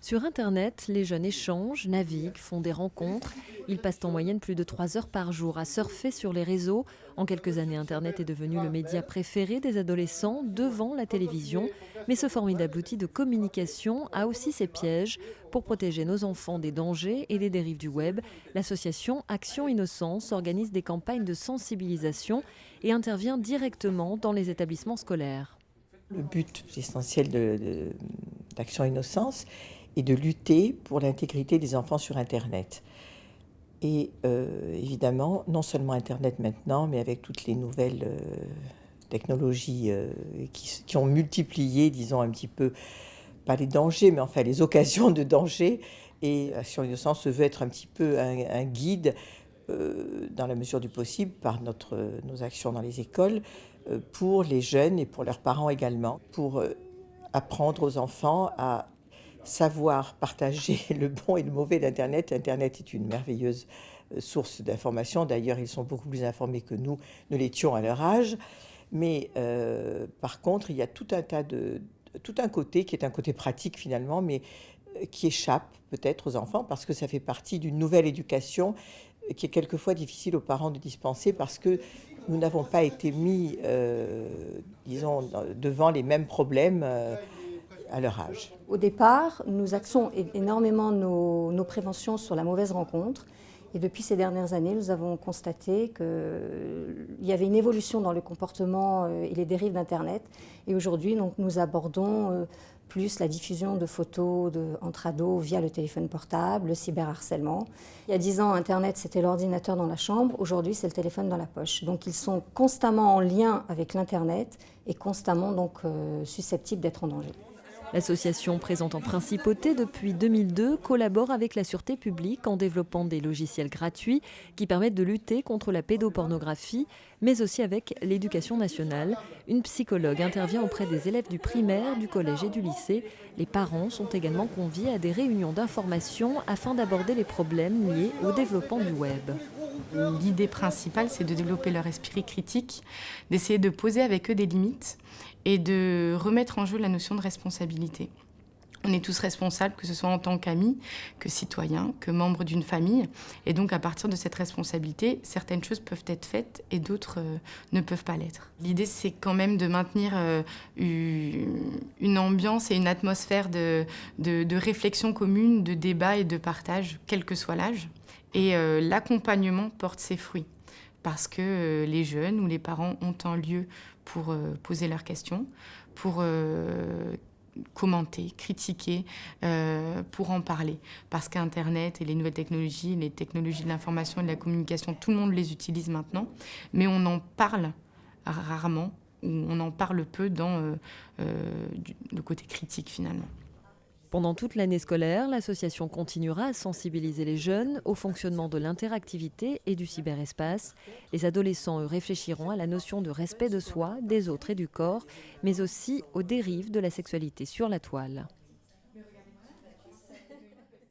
Sur Internet, les jeunes échangent, naviguent, font des rencontres. Ils passent en moyenne plus de 3 heures par jour à surfer sur les réseaux. En quelques années, Internet est devenu le média préféré des adolescents devant la télévision. Mais ce formidable outil de communication a aussi ses pièges. Pour protéger nos enfants des dangers et des dérives du web, l'association Action Innocence organise des campagnes de sensibilisation et intervient directement dans les établissements scolaires. Le but essentiel d'Action Innocence est de lutter pour l'intégrité des enfants sur Internet. Et évidemment, non seulement Internet maintenant, mais avec toutes les nouvelles technologies qui ont multiplié, disons un petit peu, pas les dangers, mais enfin les occasions de danger. Et Action Innocence se veut être un petit peu un guide, dans la mesure du possible, par nos actions dans les écoles, pour les jeunes et pour leurs parents également, pour apprendre aux enfants à savoir partager le bon et le mauvais d'Internet. Internet est une merveilleuse source d'information. D'ailleurs, ils sont beaucoup plus informés que nous ne l'étions à leur âge. Mais par contre, il y a tout un côté qui est un côté pratique finalement, mais qui échappe peut-être aux enfants parce que ça fait partie d'une nouvelle éducation qui est quelquefois difficile aux parents de dispenser parce que nous n'avons pas été mis, disons, devant les mêmes problèmes à leur âge. Au départ, nous axons énormément nos préventions sur la mauvaise rencontre. Et depuis ces dernières années, nous avons constaté qu'il y avait une évolution dans le comportement et les dérives d'Internet. Et aujourd'hui, donc, nous abordons plus la diffusion de photos entre ados via le téléphone portable, le cyberharcèlement. Il y a 10 ans, Internet, c'était l'ordinateur dans la chambre. Aujourd'hui, c'est le téléphone dans la poche. Donc, ils sont constamment en lien avec l'Internet et constamment donc, susceptibles d'être en danger. L'association, présente en principauté depuis 2002, collabore avec la Sûreté publique en développant des logiciels gratuits qui permettent de lutter contre la pédopornographie, mais aussi avec l'Éducation nationale. Une psychologue intervient auprès des élèves du primaire, du collège et du lycée. Les parents sont également conviés à des réunions d'information afin d'aborder les problèmes liés au développement du web. L'idée principale, c'est de développer leur esprit critique, d'essayer de poser avec eux des limites et de remettre en jeu la notion de responsabilité. On est tous responsables, que ce soit en tant qu'amis, que citoyens, que membres d'une famille. Et donc, à partir de cette responsabilité, certaines choses peuvent être faites et d'autres ne peuvent pas l'être. L'idée, c'est quand même de maintenir une ambiance et une atmosphère de réflexion commune, de débat et de partage, quel que soit l'âge. Et l'accompagnement porte ses fruits parce que les jeunes ou les parents ont un lieu pour poser leurs questions, pour commenter, critiquer, pour en parler. Parce qu'Internet et les nouvelles technologies, les technologies de l'information et de la communication, tout le monde les utilise maintenant, mais on en parle rarement ou on en parle peu dans le côté critique finalement. Pendant toute l'année scolaire, l'association continuera à sensibiliser les jeunes au fonctionnement de l'interactivité et du cyberespace. Les adolescents, eux, réfléchiront à la notion de respect de soi, des autres et du corps, mais aussi aux dérives de la sexualité sur la toile.